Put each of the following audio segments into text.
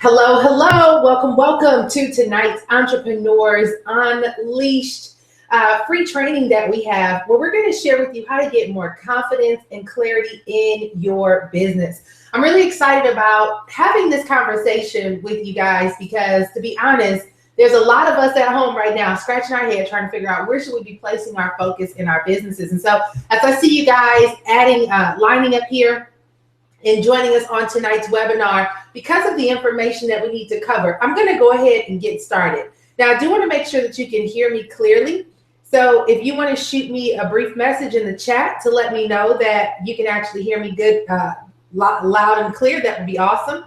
Hello, hello. Welcome to tonight's Entrepreneurs Unleashed free training that we have, where we're going to share with you how to get more confidence and clarity in your business. I'm really excited about having this conversation with you guys because, to be honest, there's a lot of us at home right now scratching our head trying to figure out where should we be placing our focus in our businesses. And so as I see you guys lining up here and joining us on tonight's webinar, because of the information that we need to cover, I'm going to go ahead and get started. Now, I do want to make sure that you can hear me clearly. So if you want to shoot me a brief message in the chat to let me know that you can actually hear me good, loud and clear, that would be awesome.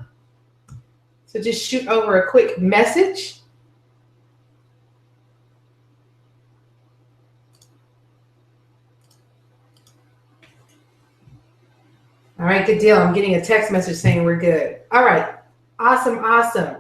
So just shoot over a quick message. All right, good deal. I'm getting a text message saying we're good. All right, awesome.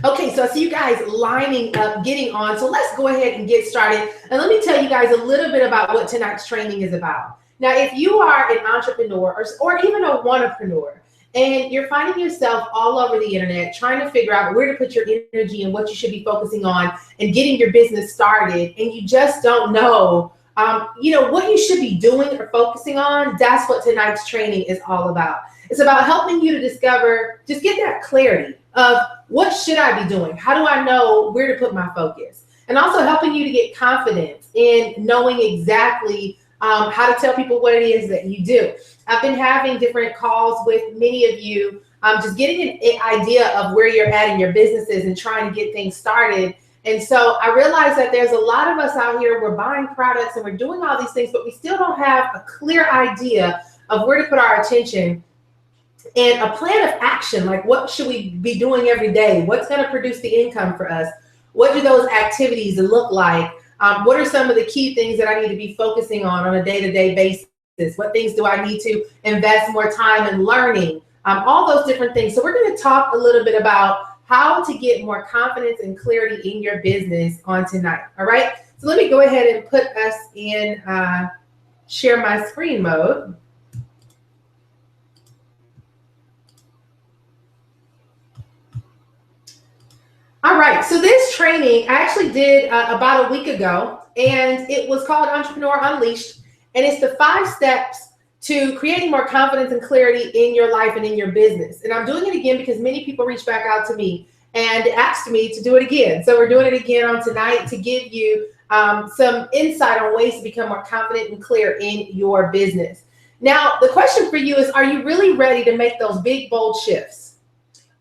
Okay, so I see you guys lining up, getting on. So let's go ahead and get started. And let me tell you guys a little bit about what tonight's training is about. Now, if you are an entrepreneur or even a wantrepreneur, and you're finding yourself all over the internet trying to figure out where to put your energy and what you should be focusing on and getting your business started, and you just don't know what you should be doing or focusing on, that's what tonight's training is all about. It's about helping you to discover, just get that clarity of what should I be doing? How do I know where to put my focus? And also helping you to get confidence in knowing exactly how to tell people what it is that you do. I've been having different calls with many of you, just getting an idea of where you're at in your businesses and trying to get things started. And so I realize that there's a lot of us out here, we're buying products and we're doing all these things, but we still don't have a clear idea of where to put our attention and a plan of action. Like, what should we be doing every day? What's going to produce the income for us? What do those activities look like? What are some of the key things that I need to be focusing on a day-to-day basis? What things do I need to invest more time in learning? All those different things. So we're going to talk a little bit about how to get more confidence and clarity in your business on tonight. All right. So let me go ahead and put us in share my screen mode. All right. So this training I actually did about a week ago, and it was called Entrepreneur Unleashed. And it's the 5 steps to creating more confidence and clarity in your life and in your business. And I'm doing it again because many people reached back out to me and asked me to do it again. So we're doing it again on tonight to give you some insight on ways to become more confident and clear in your business. Now, the question for you is, are you really ready to make those big, bold shifts?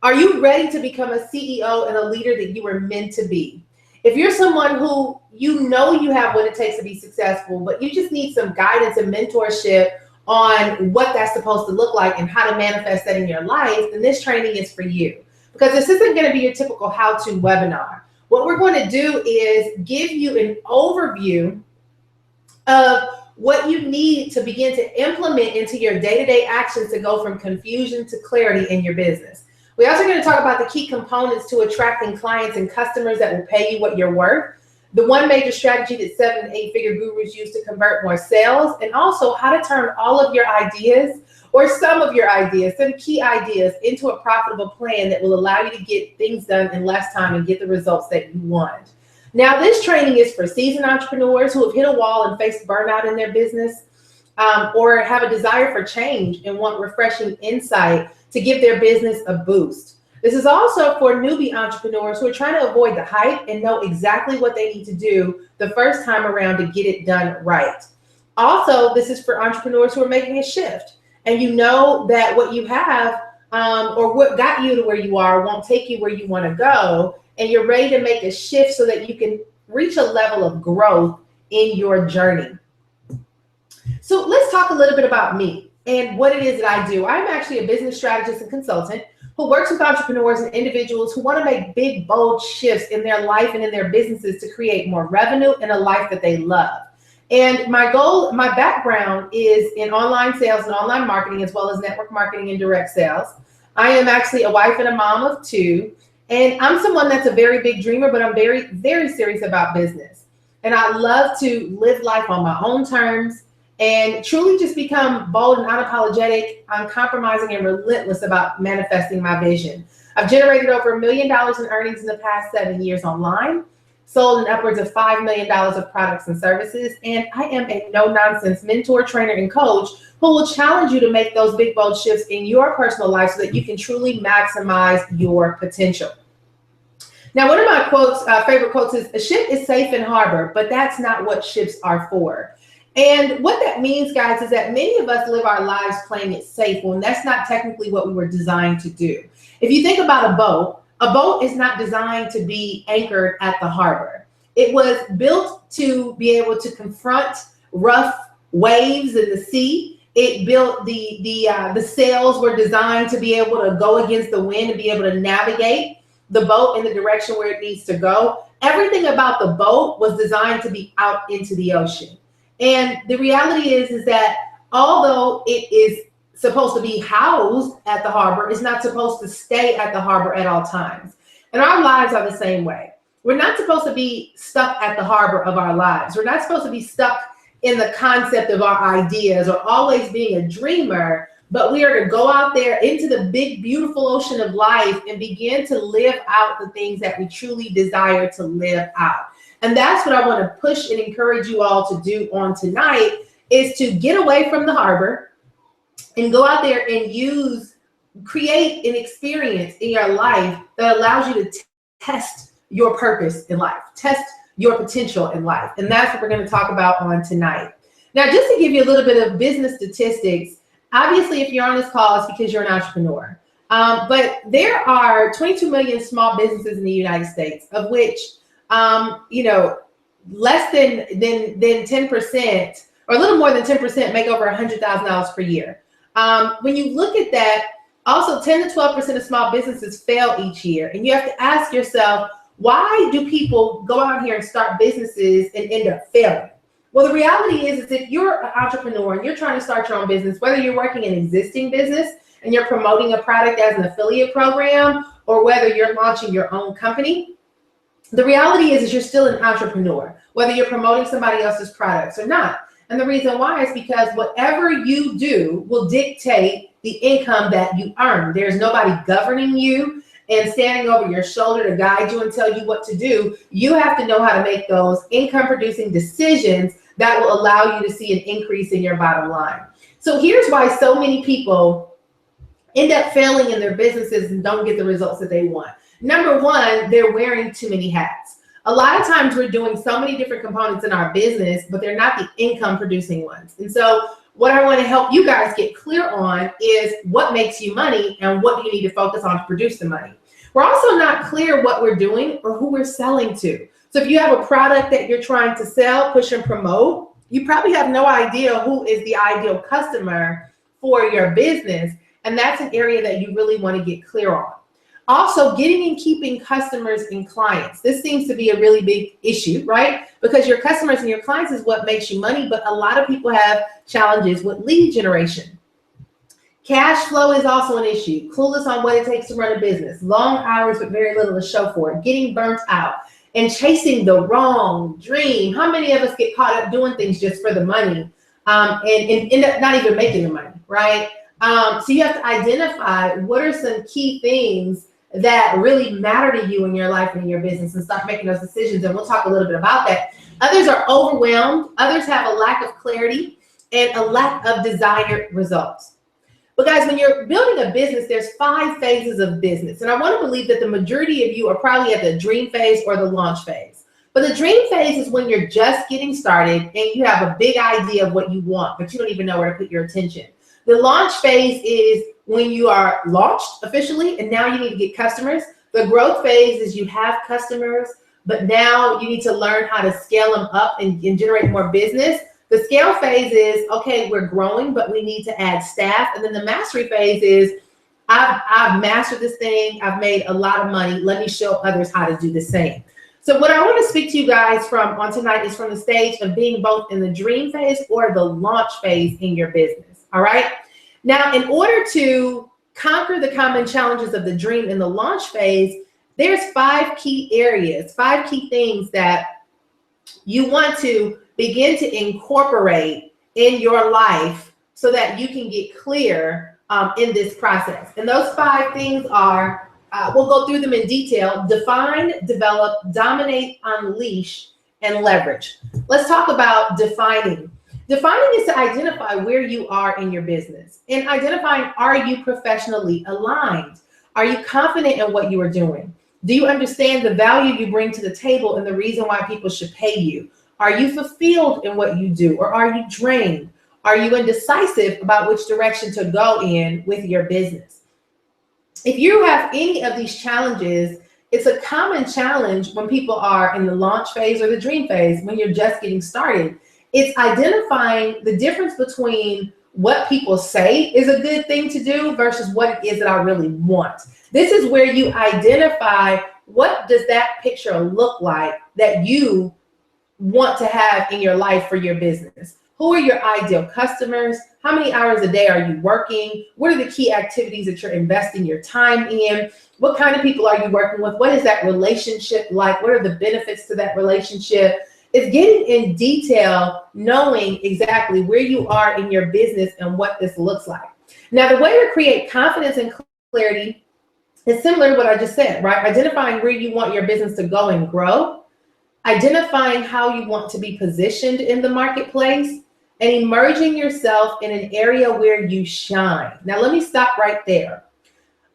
Are you ready to become a CEO and a leader that you were meant to be? If you're someone who you have what it takes to be successful, but you just need some guidance and mentorship on what that's supposed to look like and how to manifest that in your life, then this training is for you. Because this isn't going to be your typical how-to webinar. What we're going to do is give you an overview of what you need to begin to implement into your day-to-day actions to go from confusion to clarity in your business. We're also going to talk about the key components to attracting clients and customers that will pay you what you're worth. The one major strategy that 7- and 8-figure gurus use to convert more sales, and also how to turn all of your ideas or some of your ideas, some key ideas, into a profitable plan that will allow you to get things done in less time and get the results that you want. Now, this training is for seasoned entrepreneurs who have hit a wall and faced burnout in their business, or have a desire for change and want refreshing insight to give their business a boost. This is also for newbie entrepreneurs who are trying to avoid the hype and know exactly what they need to do the first time around to get it done right. Also, this is for entrepreneurs who are making a shift, and you know that what you have or what got you to where you are won't take you where you want to go, and you're ready to make a shift so that you can reach a level of growth in your journey. So let's talk a little bit about me and what it is that I do. I'm actually a business strategist and consultant who works with entrepreneurs and individuals who want to make big, bold shifts in their life and in their businesses to create more revenue and a life that they love. And my goal, my background is in online sales and online marketing, as well as network marketing and direct sales. I am actually a wife and a mom of 2. And I'm someone that's a very big dreamer, but I'm very, very serious about business. And I love to live life on my own terms and truly just become bold and unapologetic, uncompromising, and relentless about manifesting my vision. I've generated over $1 million in earnings in the past 7 years online, sold in upwards of $5 million of products and services, and I am a no-nonsense mentor, trainer, and coach who will challenge you to make those big, bold shifts in your personal life so that you can truly maximize your potential. Now, one of my favorite quotes is, "A ship is safe in harbor, but that's not what ships are for." And what that means, guys, is that many of us live our lives playing it safe when that's not technically what we were designed to do. If you think about a boat is not designed to be anchored at the harbor. It was built to be able to confront rough waves in the sea. It built the sails were designed to be able to go against the wind and be able to navigate the boat in the direction where it needs to go. Everything about the boat was designed to be out into the ocean. And the reality is that although it is supposed to be housed at the harbor, it's not supposed to stay at the harbor at all times. And our lives are the same way. We're not supposed to be stuck at the harbor of our lives. We're not supposed to be stuck in the concept of our ideas or always being a dreamer, but we are to go out there into the big, beautiful ocean of life and begin to live out the things that we truly desire to live out. And that's what I want to push and encourage you all to do on tonight, is to get away from the harbor and go out there and create an experience in your life that allows you to test your purpose in life, test your potential in life. And that's what we're going to talk about on tonight. Now, just to give you a little bit of business statistics, obviously, if you're on this call, it's because you're an entrepreneur. But there are 22 million small businesses in the United States, of which less than 10%, or a little more than 10%, make over $100,000 per year. When you look at that, also 10 to 12% of small businesses fail each year. And you have to ask yourself, why do people go out here and start businesses and end up failing? Well, the reality is if you're an entrepreneur and you're trying to start your own business, whether you're working an existing business and you're promoting a product as an affiliate program, or whether you're launching your own company, the reality is you're still an entrepreneur, whether you're promoting somebody else's products or not. And the reason why is because whatever you do will dictate the income that you earn. There's nobody governing you and standing over your shoulder to guide you and tell you what to do. You have to know how to make those income producing decisions that will allow you to see an increase in your bottom line. So here's why so many people end up failing in their businesses and don't get the results that they want. Number one, they're wearing too many hats. A lot of times we're doing so many different components in our business, but they're not the income producing ones. And so what I want to help you guys get clear on is what makes you money and what you need to focus on to produce the money. We're also not clear what we're doing or who we're selling to. So if you have a product that you're trying to sell, push, and promote, you probably have no idea who is the ideal customer for your business. And that's an area that you really want to get clear on. Also, getting and keeping customers and clients. This seems to be a really big issue, right? Because your customers and your clients is what makes you money, but a lot of people have challenges with lead generation. Cash flow is also an issue. Clueless on what it takes to run a business. Long hours with very little to show for it. Getting burnt out and chasing the wrong dream. How many of us get caught up doing things just for the money and end up not even making the money, right? So you have to identify what are some key things that really matter to you in your life and in your business and start making those decisions. And we'll talk a little bit about that. Others are overwhelmed. Others have a lack of clarity and a lack of desired results. But guys, when you're building a business, there's 5 phases of business. And I want to believe that the majority of you are probably at the dream phase or the launch phase. But the dream phase is when you're just getting started and you have a big idea of what you want, but you don't even know where to put your attention. The launch phase is when you are launched officially and now you need to get customers. The growth phase is you have customers, but now you need to learn how to scale them up and generate more business. The scale phase is, okay, we're growing, but we need to add staff. And then the mastery phase is, I've mastered this thing. I've made a lot of money. Let me show others how to do the same. So what I want to speak to you guys from on tonight is from the stage of being both in the dream phase or the launch phase in your business. All right. Now, in order to conquer the common challenges of the dream in the launch phase, there's 5 key areas, 5 key things that you want to begin to incorporate in your life so that you can get clear in this process. And those 5 things are we'll go through them in detail. Define, develop, dominate, unleash, and leverage. Let's talk about defining. Defining is to identify where you are in your business, and identifying, are you professionally aligned? Are you confident in what you are doing? Do you understand the value you bring to the table and the reason why people should pay you? Are you fulfilled in what you do, or are you drained? Are you indecisive about which direction to go in with your business? If you have any of these challenges, it's a common challenge when people are in the launch phase or the dream phase, when you're just getting started. It's identifying the difference between what people say is a good thing to do versus what it is that I really want. This is where you identify, what does that picture look like that you want to have in your life for your business? Who are your ideal customers? How many hours a day are you working? What are the key activities that you're investing your time in? What kind of people are you working with? What is that relationship like? What are the benefits to that relationship? It's getting in detail, knowing exactly where you are in your business and what this looks like. Now, the way to create confidence and clarity is similar to what I just said, right? Identifying where you want your business to go and grow, identifying how you want to be positioned in the marketplace, and emerging yourself in an area where you shine. Now, let me stop right there.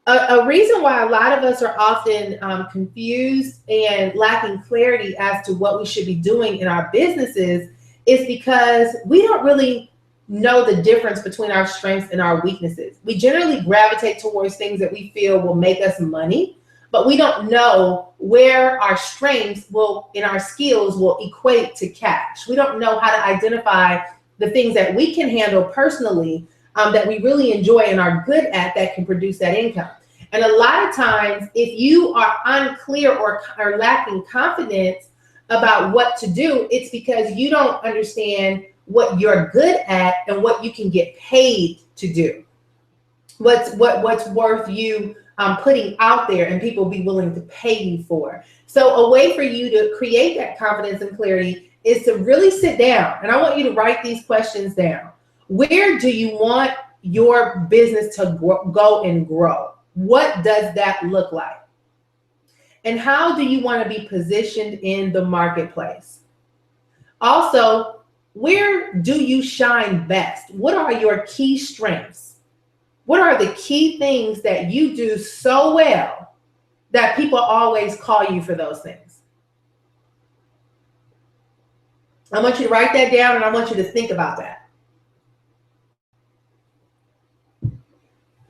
A reason why a lot of us are often confused and lacking clarity as to what we should be doing in our businesses is because we don't really know the difference between our strengths and our weaknesses. We generally gravitate towards things that we feel will make us money, but we don't know where our strengths will, and our skills will equate to cash. We don't know how to identify the things that we can handle personally, that we really enjoy and are good at, that can produce that income. And a lot of times, if you are unclear or lacking confidence about what to do, it's because you don't understand what you're good at and what you can get paid to do. What's worth you putting out there and people be willing to pay you for. So a way for you to create that confidence and clarity is to really sit down, and I want you to write these questions down. Where do you want your business to go and grow? What does that look like? And how do you want to be positioned in the marketplace? Also, where do you shine best? What are your key strengths? What are the key things that you do so well that people always call you for those things? I want you to write that down, and I want you to think about that.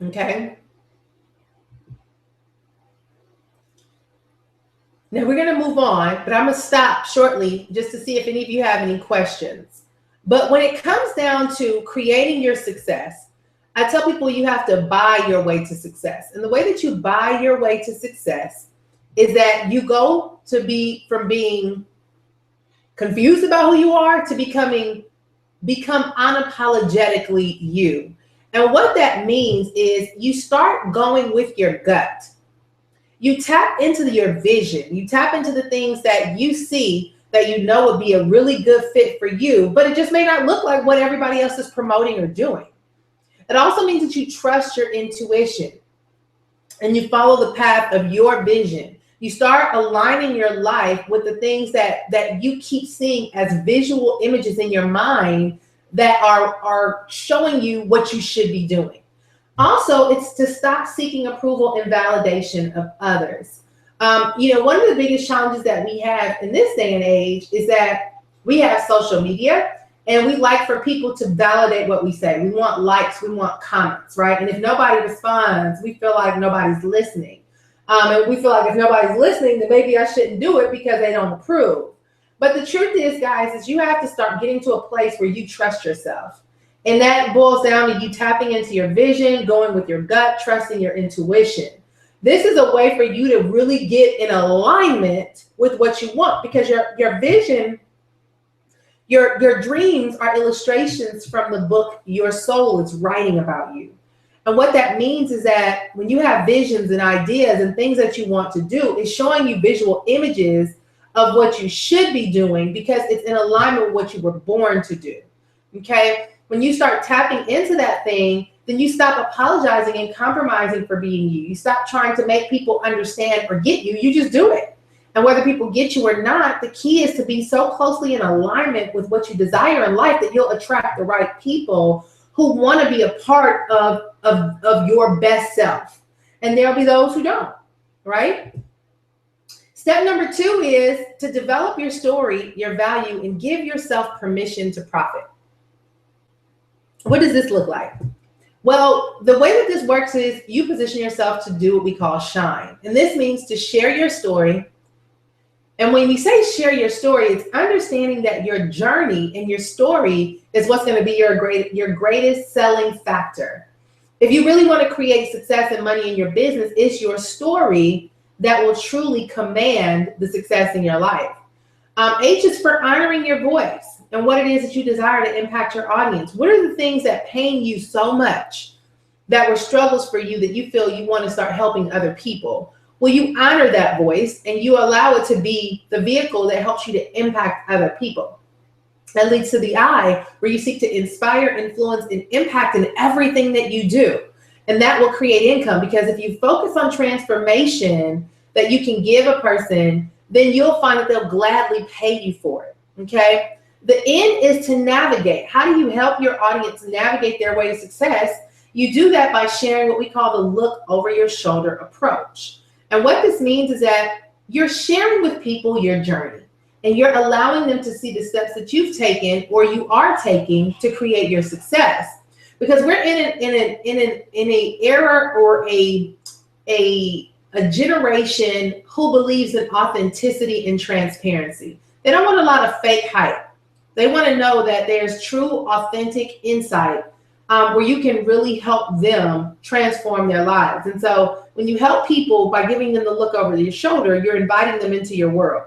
Okay? Now we're going to move on, but I'm going to stop shortly just to see if any of you have any questions. But when it comes down to creating your success, I tell people you have to buy your way to success. And the way that you buy your way to success is that you go to from being confused about who you are to become unapologetically you. And what that means is you start going with your gut. You tap into your vision. You tap into the things that you see that you know would be a really good fit for you, but it just may not look like what everybody else is promoting or doing. It also means that you trust your intuition and you follow the path of your vision. You start aligning your life with the things that you keep seeing as visual images in your mind that are showing you what you should be doing. Also, it's to stop seeking approval and validation of others. One of the biggest challenges that we have in this day and age is that we have social media and we like for people to validate what we say. We want likes, we want comments, right? And if nobody responds, we feel like nobody's listening. And we feel like if nobody's listening, then maybe I shouldn't do it because they don't approve. But the truth is, guys, is you have to start getting to a place where you trust yourself. And that boils down to you tapping into your vision, going with your gut, trusting your intuition. This is a way for you to really get in alignment with what you want, because your vision, your dreams are illustrations from the book your soul is writing about you. And what that means is that when you have visions and ideas and things that you want to do, it's showing you visual images of what you should be doing because it's in alignment with what you were born to do. Okay? When you start tapping into that thing, then you stop apologizing and compromising for being you. You stop trying to make people understand or get you. You just do it. And whether people get you or not, the key is to be so closely in alignment with what you desire in life that you'll attract the right people who want to be a part of your best self. And there'll be those who don't, right? Step number 2 is to develop your story, your value, and give yourself permission to profit. What does this look like? Well, the way that this works is you position yourself to do what we call shine. And this means to share your story. And when we say share your story, it's understanding that your journey and your story is what's going to be your greatest selling factor. If you really want to create success and money in your business, it's your story that will truly command the success in your life. H is for honoring your voice and what it is that you desire to impact your audience. What are the things that pain you so much that were struggles for you that you feel you want to start helping other people? Well, you honor that voice and you allow it to be the vehicle that helps you to impact other people. That leads to the I, where you seek to inspire, influence, and impact in everything that you do. And that will create income, because if you focus on transformation that you can give a person, then you'll find that they'll gladly pay you for it, okay? The N is to navigate. How do you help your audience navigate their way to success? You do that by sharing what we call the look over your shoulder approach. And what this means is that you're sharing with people your journey, and you're allowing them to see the steps that you've taken or you are taking to create your success. Because we're in an era or a generation who believes in authenticity and transparency. They don't want a lot of fake hype. They want to know that there's true, authentic insight where you can really help them transform their lives. And so when you help people by giving them the look over your shoulder, you're inviting them into your world.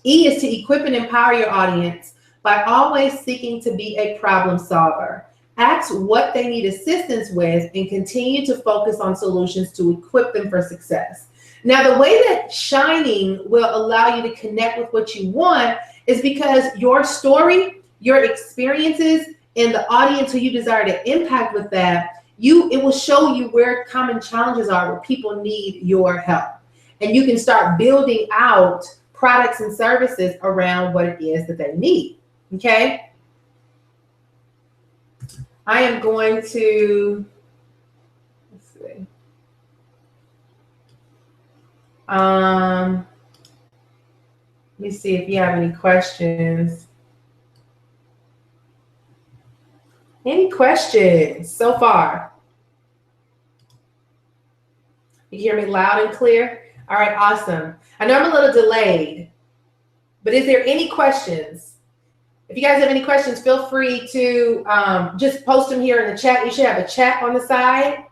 E is to equip and empower your audience by always seeking to be a problem solver. Ask what they need assistance with and continue to focus on solutions to equip them for success. Now, the way that shining will allow you to connect with what you want is because your story, your experiences, and the audience who you desire to impact with that, it will show you where common challenges are, where people need your help. And you can start building out products and services around what it is that they need, okay? I am going to, let's see. Let me see if you have any questions. Any questions so far? You hear me loud and clear? All right, awesome. I know I'm a little delayed, but is there any questions? If you guys have any questions, feel free to just post them here in the chat. You should have a chat on the side.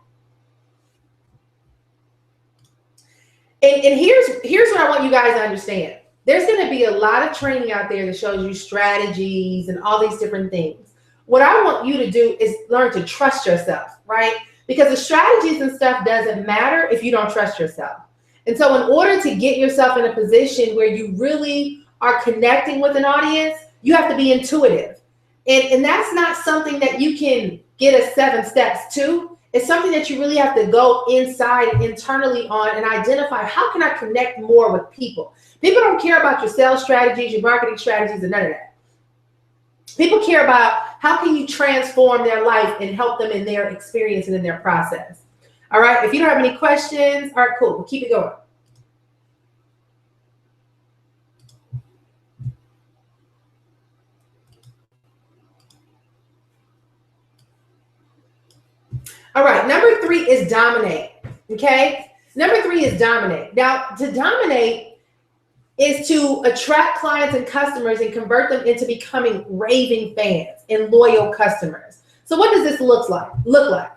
And here's what I want you guys to understand. There's going to be a lot of training out there that shows you strategies and all these different things. What I want you to do is learn to trust yourself, right? Because the strategies and stuff doesn't matter if you don't trust yourself. And so in order to get yourself in a position where you really are connecting with an audience, you have to be intuitive. And that's not something that you can get a 7 steps to. It's something that you really have to go inside internally on and identify, how can I connect more with people? People don't care about your sales strategies, your marketing strategies, and none of that. People care about how can you transform their life and help them in their experience and in their process. All right, if you don't have any questions, all right, cool, we'll keep it going. All right, number 3 is dominate, okay? Number 3 is dominate. Now, to dominate is to attract clients and customers and convert them into becoming raving fans and loyal customers. So what does this look like?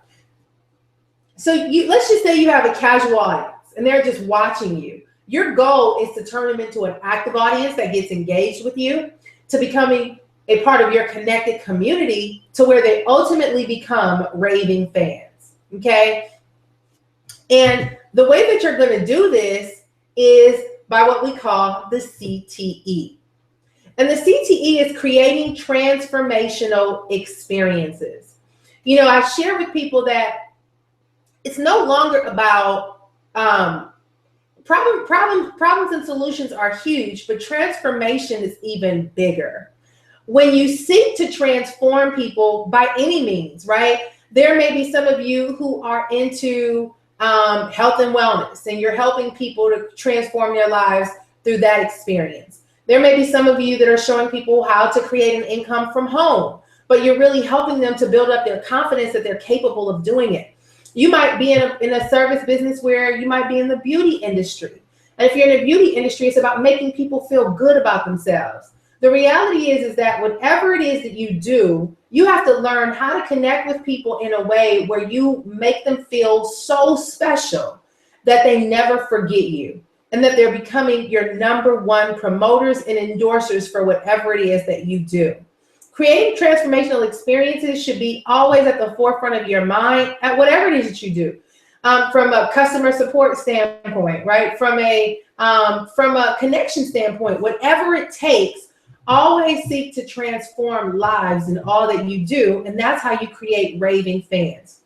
So let's just say you have a casual audience and they're just watching you. Your goal is to turn them into an active audience that gets engaged with you, to becoming a part of your connected community, to where they ultimately become raving fans, okay? And the way that you're going to do this is by what we call the CTE. And the CTE is creating transformational experiences. I share with people that it's no longer about problems and solutions are huge, but transformation is even bigger. When you seek to transform people by any means, right? There may be some of you who are into health and wellness, and you're helping people to transform their lives through that experience. There may be some of you that are showing people how to create an income from home, but you're really helping them to build up their confidence that they're capable of doing it. You might be in a service business where you might be in the beauty industry. And if you're in the beauty industry, it's about making people feel good about themselves. The reality is that whatever it is that you do, you have to learn how to connect with people in a way where you make them feel so special that they never forget you, and that they're becoming your number one promoters and endorsers for whatever it is that you do. Creating transformational experiences should be always at the forefront of your mind at whatever it is that you do. From a customer support standpoint, right? From a connection standpoint, whatever it takes, always seek to transform lives in all that you do, and that's how you create raving fans.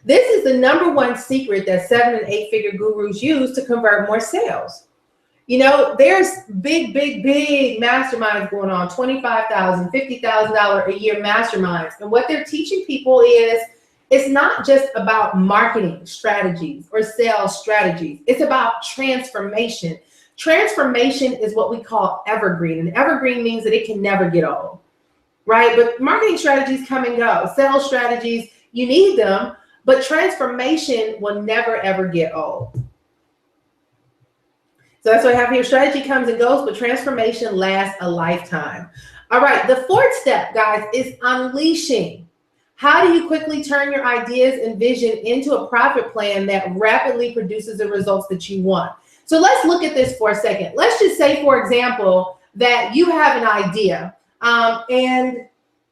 This is the number one secret that 7- and 8-figure gurus use to convert more sales. There's big masterminds going on, $25,000, $50,000 a year masterminds. And what they're teaching people is it's not just about marketing strategies or sales strategies. It's about transformation. Transformation is what we call evergreen. And evergreen means that it can never get old, right? But marketing strategies come and go. Sales strategies, you need them, but transformation will never, ever get old. So that's what I have here. Strategy comes and goes, but transformation lasts a lifetime. All right, the fourth step, guys, is unleashing. How do you quickly turn your ideas and vision into a profit plan that rapidly produces the results that you want? So let's look at this for a second. Let's just say, for example, that you have an idea. And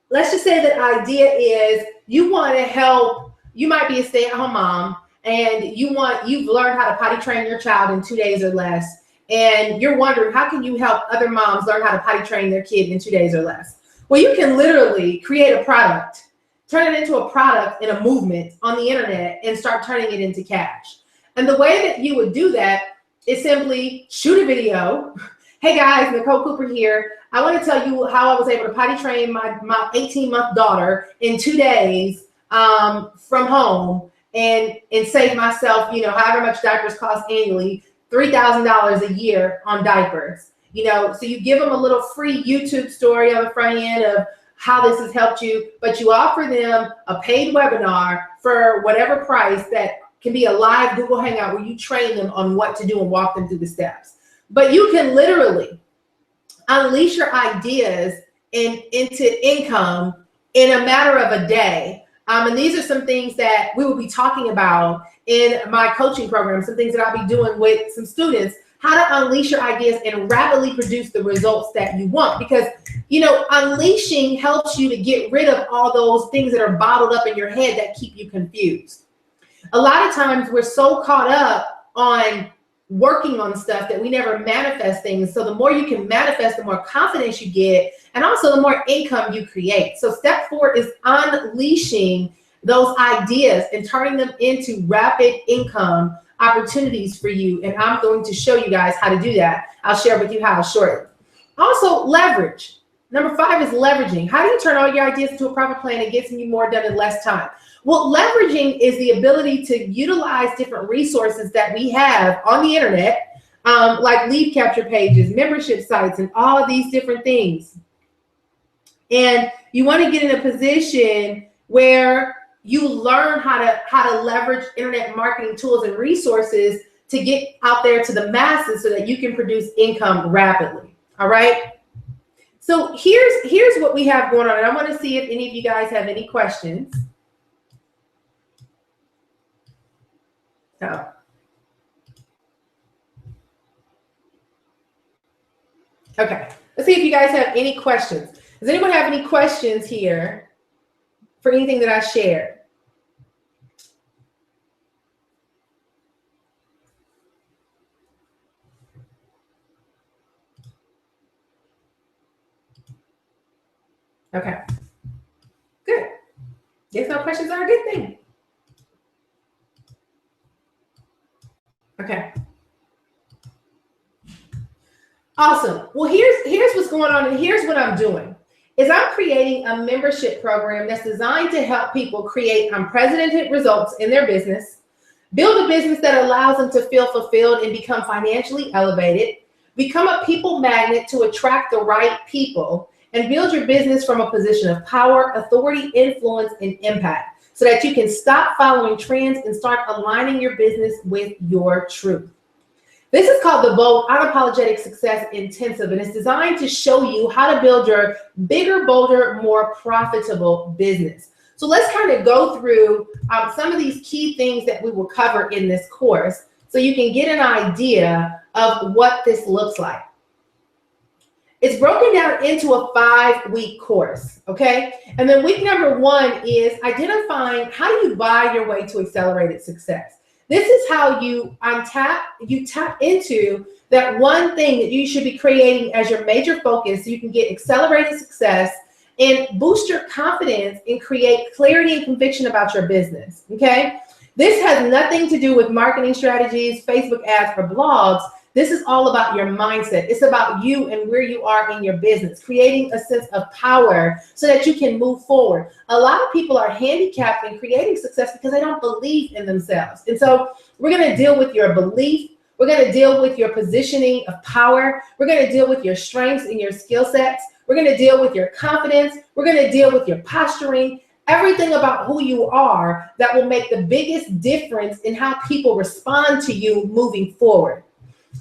let's just say that idea is you want to help, you might be a stay-at-home mom, and you've learned how to potty train your child in 2 days or less. And you're wondering, how can you help other moms learn how to potty train their kid in 2 days or less? Well, you can literally create a product, turn it into a product in a movement on the internet, and start turning it into cash. And the way that you would do that is simply shoot a video. Hey guys, Nicole Cooper here. I want to tell you how I was able to potty train my 18-month daughter in 2 days from home and save myself, however much diapers cost annually, $3,000 a year on diapers. So you give them a little free YouTube story on the front end of how this has helped you, but you offer them a paid webinar for whatever price that can be a live Google Hangout where you train them on what to do and walk them through the steps. But you can literally unleash your ideas into income in a matter of a day. And these are some things that we will be talking about in my coaching program, some things that I'll be doing with some students, how to unleash your ideas and rapidly produce the results that you want. Because, unleashing helps you to get rid of all those things that are bottled up in your head that keep you confused. A lot of times we're so caught up on working on stuff that we never manifest things. So the more you can manifest, the more confidence you get, and also the more income you create. So step 4 is unleashing those ideas and turning them into rapid income opportunities for you. And I'm going to show you guys how to do that. I'll share with you how shortly. Also, leverage. Number 5 is leveraging. How do you turn all your ideas into a profit plan and get you more done in less time? Well, leveraging is the ability to utilize different resources that we have on the internet, like lead capture pages, membership sites, and all of these different things. And you want to get in a position where you learn how to leverage internet marketing tools and resources to get out there to the masses so that you can produce income rapidly. All right. So here's what we have going on. And I want to see if any of you guys have any questions. So. Okay, let's see if you guys have any questions. Does anyone have any questions here for anything that I shared? Okay, good. Yes, no questions are a good thing. Okay. Awesome. Well, here's what's going on, and here's what I'm doing. Is I'm creating a membership program that's designed to help people create unprecedented results in their business, build a business that allows them to feel fulfilled and become financially elevated, become a people magnet to attract the right people, and build your business from a position of power, authority, influence, and impact so that you can stop following trends and start aligning your business with your truth. This is called the Bold Unapologetic Success Intensive, and it's designed to show you how to build your bigger, bolder, more profitable business. So let's kind of go through some of these key things that we will cover in this course so you can get an idea of what this looks like. It's broken down into a 5-week course, okay? And then week number 1 is identifying how do you buy your way to accelerated success. This is how you tap into that one thing that you should be creating as your major focus so you can get accelerated success and boost your confidence and create clarity and conviction about your business, okay? This has nothing to do with marketing strategies, Facebook ads, or blogs. This is all about your mindset. It's about you and where you are in your business, creating a sense of power so that you can move forward. A lot of people are handicapped in creating success because they don't believe in themselves. And so we're going to deal with your belief. We're going to deal with your positioning of power. We're going to deal with your strengths and your skill sets. We're going to deal with your confidence. We're going to deal with your posturing. Everything about who you are that will make the biggest difference in how people respond to you moving forward.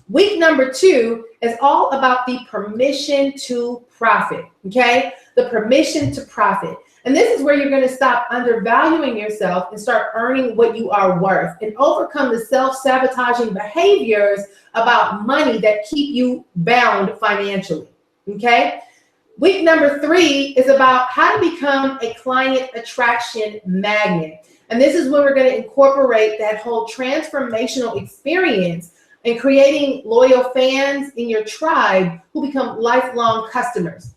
Week number 2 is all about the permission to profit, okay? The permission to profit. And this is where you're going to stop undervaluing yourself and start earning what you are worth and overcome the self-sabotaging behaviors about money that keep you bound financially, okay? Week number 3 is about how to become a client attraction magnet. And this is when we're going to incorporate that whole transformational experience and creating loyal fans in your tribe who become lifelong customers.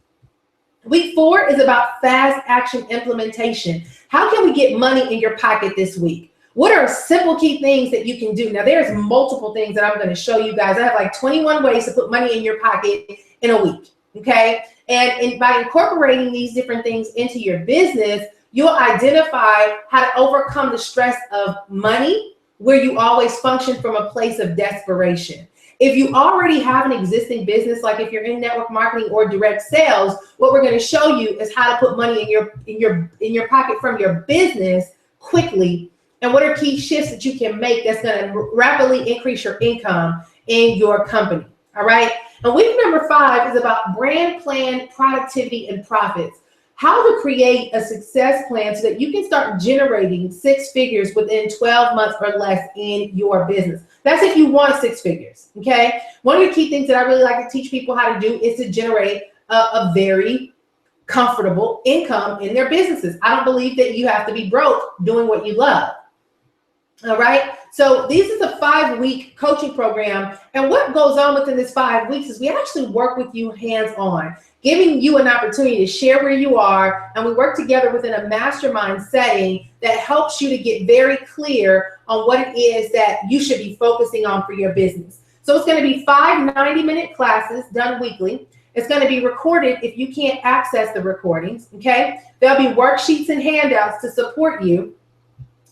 Week 4 is about fast action implementation. How can we get money in your pocket this week? What are simple key things that you can do? Now, there's multiple things that I'm going to show you guys. I have like 21 ways to put money in your pocket in a week, okay? And by incorporating these different things into your business, you'll identify how to overcome the stress of money, where you always function from a place of desperation. If you already have an existing business, like if you're in network marketing or direct sales, what we're going to show you is how to put money in your pocket from your business quickly, and what are key shifts that you can make that's going to rapidly increase your income in your company. All right. And week number 5 is about brand plan, productivity, and profits. How to create a success plan so that you can start generating 6 figures within 12 months or less in your business. That's if you want 6 figures, okay? One of the key things that I really like to teach people how to do is to generate a very comfortable income in their businesses. I don't believe that you have to be broke doing what you love. All right. So this is a 5-week coaching program. And what goes on within this 5 weeks is we actually work with you hands-on, giving you an opportunity to share where you are. And we work together within a mastermind setting that helps you to get very clear on what it is that you should be focusing on for your business. So it's going to be 5 90-minute classes done weekly. It's going to be recorded if you can't access the recordings. Okay. There'll be worksheets and handouts to support you.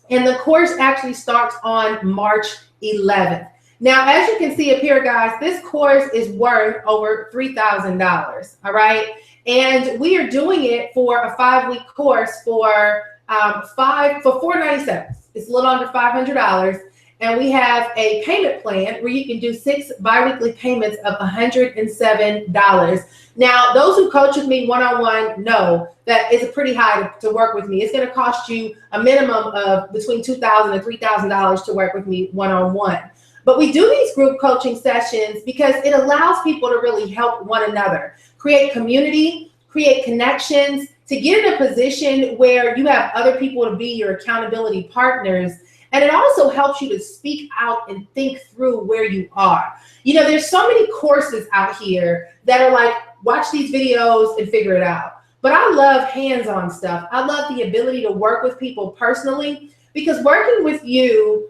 And the course actually starts on March 11th. Now, as you can see up here, guys, this course is worth over $3,000, all right? And we are doing it for a 5-week course for $497. It's a little under $500. And we have a payment plan where you can do 6 biweekly payments of $107. Now, those who coach with me one-on-one know that it's pretty high to work with me. It's going to cost you a minimum of between $2,000 and $3,000 to work with me one-on-one. But we do these group coaching sessions because it allows people to really help one another, create community, create connections, to get in a position where you have other people to be your accountability partners. And it also helps you to speak out and think through where you are. You know, there's so many courses out here that are like, watch these videos and figure it out. but I love hands-on stuff. I love the ability to work with people personally, because working with you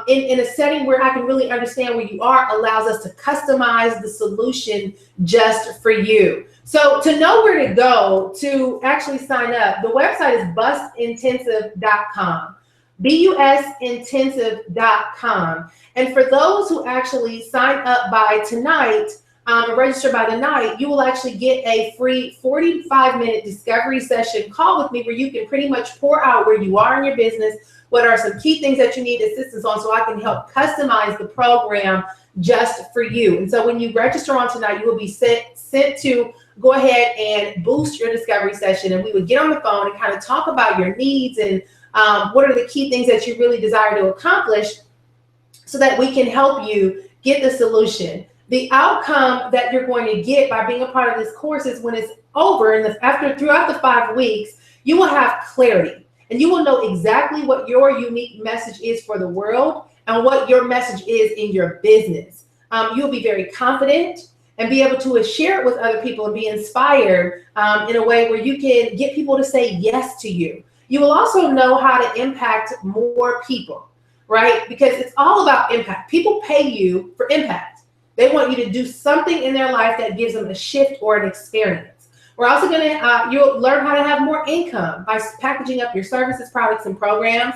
in a setting where I can really understand where you are allows us to customize the solution just for you. So to know where to go to actually sign up, the website is busintensive.com. busintensive.com. And for those who actually sign up by tonight, register by the night, you will actually get a free 45-minute discovery session call with me where you can pretty much pour out where you are in your business, what are some key things that you need assistance on, so I can help customize the program just for you. And so when you register on tonight, you will be sent to go ahead and boost your discovery session, and we would get on the phone and kind of talk about your needs and what are the key things that you really desire to accomplish so that we can help you get the solution. The outcome that you're going to get by being a part of this course is when it's over and throughout the 5 weeks, you will have clarity and you will know exactly what your unique message is for the world and what your message is in your business. You'll be very confident and be able to share it with other people and be inspired in a way where you can get people to say yes to you. You will also know how to impact more people, right? Because it's all about impact. People pay you for impact. They want you to do something in their life that gives them a shift or an experience. We're also going to, you'll learn how to have more income by packaging up your services, products, and programs.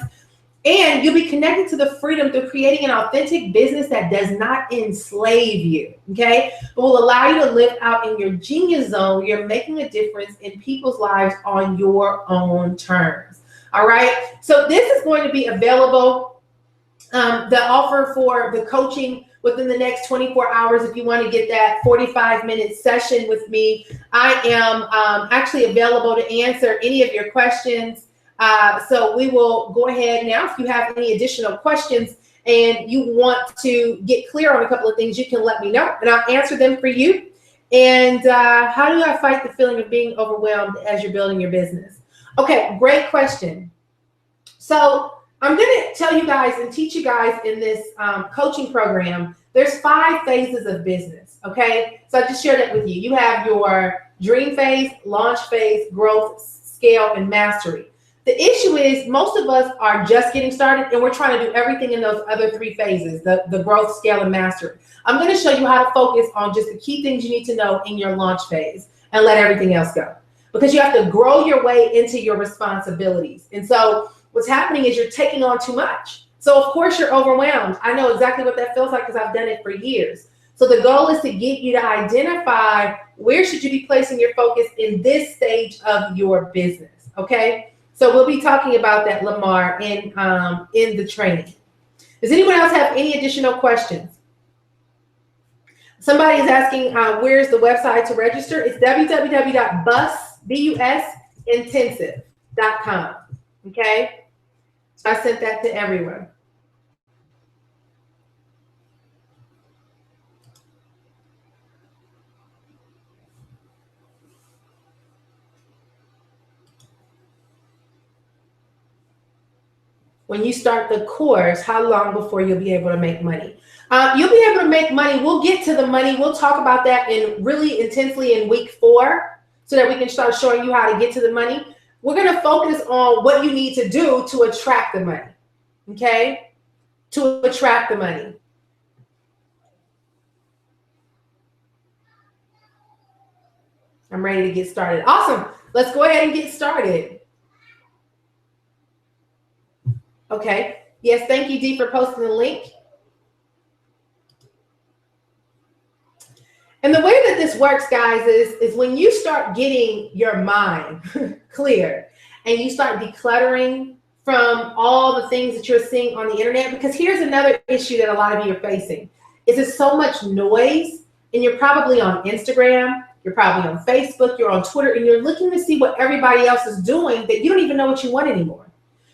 And you'll be connected to the freedom through creating an authentic business that does not enslave you, okay? But will allow you to live out in your genius zone where you're making a difference in people's lives on your own terms, all right? So this is going to be available, the offer for the coaching within the next 24 hours. If you want to get that 45-minute session with me, I am actually available to answer any of your questions. So we will go ahead now. If you have any additional questions and you want to get clear on a couple of things, you can let me know and I'll answer them for you. And how do I fight the feeling of being overwhelmed as you're building your business? Okay, great question. So I'm going to tell you guys and teach you guys in this coaching program, there's 5 phases of business, okay? So I just shared that with you. You have your dream phase, launch phase, growth, scale, and mastery. The issue is most of us are just getting started and we're trying to do everything in those other 3 phases, the growth, scale, and mastery. I'm going to show you how to focus on just the key things you need to know in your launch phase and let everything else go. Because you have to grow your way into your responsibilities. And so what's happening is you're taking on too much. So of course you're overwhelmed. I know exactly what that feels like because I've done it for years. So the goal is to get you to identify where should you be placing your focus in this stage of your business, okay? So we'll be talking about that, Lamar, in the training. Does anyone else have any additional questions? Somebody is asking where's the website to register. It's www.busintensive.com, okay? I sent that to everyone. When you start the course, how long before you'll be able to make money? You'll be able to make money. We'll get to the money. We'll talk about that in really intensely in week 4 so that we can start showing you how to get to the money. We're going to focus on what you need to do to attract the money, okay? To attract the money. I'm ready to get started. Awesome. Let's go ahead and get started. Okay. Yes, thank you, Dee, for posting the link. And the way that this works, guys, is when you start getting your mind clear and you start decluttering from all the things that you're seeing on the internet, because here's another issue that a lot of you are facing, is there's so much noise, and you're probably on Instagram, you're probably on Facebook, you're on Twitter, and you're looking to see what everybody else is doing that you don't even know what you want anymore,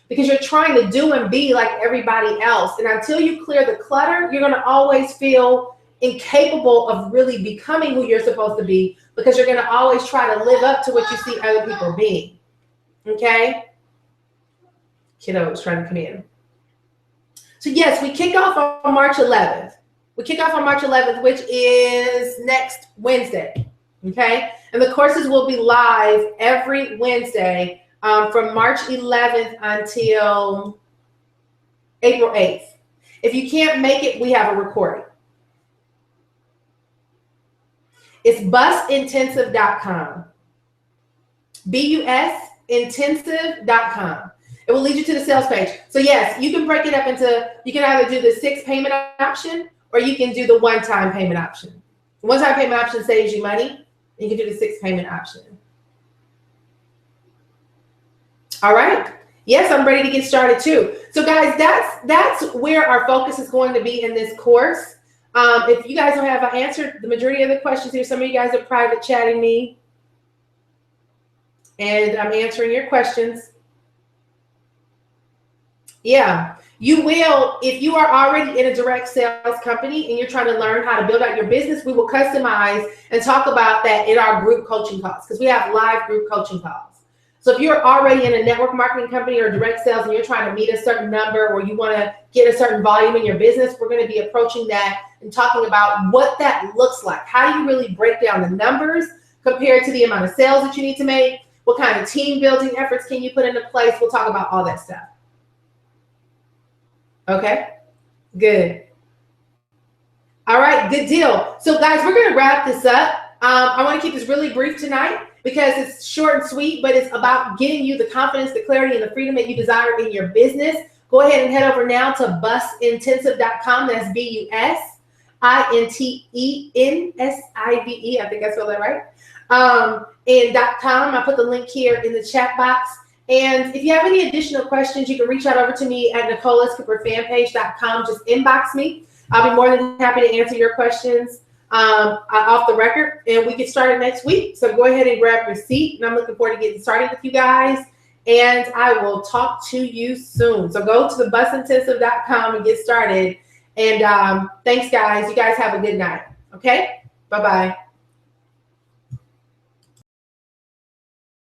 because you're trying to do and be like everybody else. And until you clear the clutter, you're going to always feel incapable of really becoming who you're supposed to be, because you're going to always try to live up to what you see other people being. Okay? Kiddo is trying to come in. So yes, we kick off on March 11th. We kick off on March 11th, which is next Wednesday. Okay, and the courses will be live every Wednesday from March 11th until April 8th. If you can't make it, we have a recording. It's busintensive.com. busintensive.com. It will lead you to the sales page. So yes, you can break it up into, you can either do the 6 payment option or you can do the one-time payment option. The one-time payment option saves you money. You can do the 6 payment option. All right. Yes, I'm ready to get started too. So guys, that's where our focus is going to be in this course. If you guys don't have answered the majority of the questions here, some of you guys are private chatting me and I'm answering your questions. Yeah, you will. If you are already in a direct sales company and you're trying to learn how to build out your business, we will customize and talk about that in our group coaching calls because we have live group coaching calls. So if you're already in a network marketing company or direct sales and you're trying to meet a certain number or you want to get a certain volume in your business, we're going to be approaching that and talking about what that looks like. How do you really break down the numbers compared to the amount of sales that you need to make? What kind of team building efforts can you put into place? We'll talk about all that stuff. Okay, good. All right, good deal. So guys, we're going to wrap this up. I want to keep this really brief tonight because it's short and sweet, but it's about getting you the confidence, the clarity, and the freedom that you desire in your business. Go ahead and head over now to busintensive.com. That's busintensive. I think I spelled that right. And .com. I put the link here in the chat box. And if you have any additional questions, you can reach out over to me at NicolaScooperFanpage.com. Just inbox me. I'll be more than happy to answer your questions off the record, and we get started next week. So go ahead and grab your seat, and I'm looking forward to getting started with you guys, and I will talk to you soon. So go to the busintensive.com and get started, and thanks, guys. You guys have a good night, okay? Bye-bye.